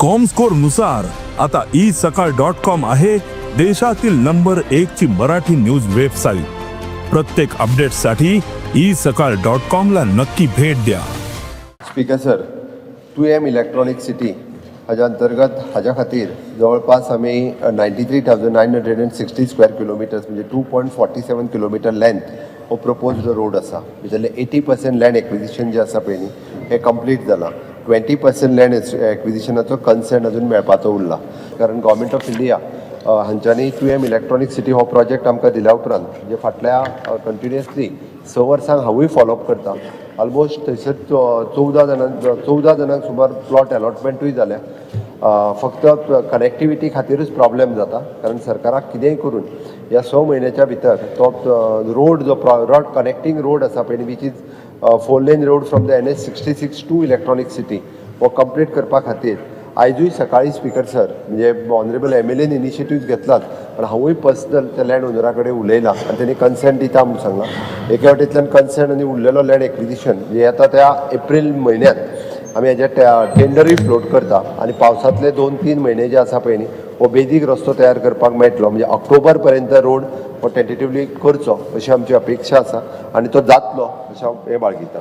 Comscore नुसार आता isakal.com आहे देशातील नंबर 1 ची मराठी न्यूज वेबसाईट। प्रत्येक अपडेटसाठी isakal.com ला नक्की भेट द्या। स्पीकर सर, तुएम इलेक्ट्रॉनिक सिटी हाच्या अंतर्गत हाच्या खातीर जवळपास आमी 93,960 स्क्वेअर किलोमिटर्स म्हणजे 2.47 किलोमीटर लेंथ हो प्रपोज्ड रोड आसा। भितरले 80% लँड एक्विजिशन जे आसा पळय न्ही हें कंप्लीट जालां। 20% लँड एक्विजिशनाचो कन्सेंट अजून मेळपाचो उरला, कारण गव्हर्मेंट ऑफ इंडिया हांच्यांनी तुएम इलेक्ट्रॉनिक सिटी हो प्रोजेक्ट आमकां दिल्या उपरांत म्हणजे फाटल्या कंटिन्युअसली 6 वर्सांक हांवूय फॉलोअप करता। ऑलमोस्ट थंयसर 14 जाणांक सुमार प्लॉट अलॉटमेंटूय जाल्या। फक्त कनेक्टिविटी खातीरच प्रॉब्लेम जाता, कारण सरकाराक कितेंय करून ह्या 6 म्हयन्याच्या भितर तो रोड जो रोड कनेक्टिंग रोड आसा पळय which is 4 lane road from the NH66 to electronic city हो कंप्लीट करपा खातीर आयजूय सकाळी स्पीकर सर म्हणजे ऑनरेबल MLAन इनिशिएटिव्ह घेतलात, पण हांवूय पर्सनल त्या लँड ओनरा कडेन उलयलां आनी तेणी कन्सेंट दिता म्हणून सांगलां। एके वाटेंतल्यान कन्सेंट आनी उरलेलो लँड एक्विजिशन म्हणजे येता त्या एप्रील म्हयन्यांत आमी हेजे टेंडरूय फ्लोट करता आनी पावसांतले 2-3 म्हयने जे आसा पळय न्ही हो बेजीक रस्तो तयार करपाक मेळटलो, म्हणजे ऑक्टोबर पर्यंत रोड हो टेंटेटिवली करचो अशी आमची अपेक्षा आसा आनी तो जातलो अशें हांव हें बाळगितां।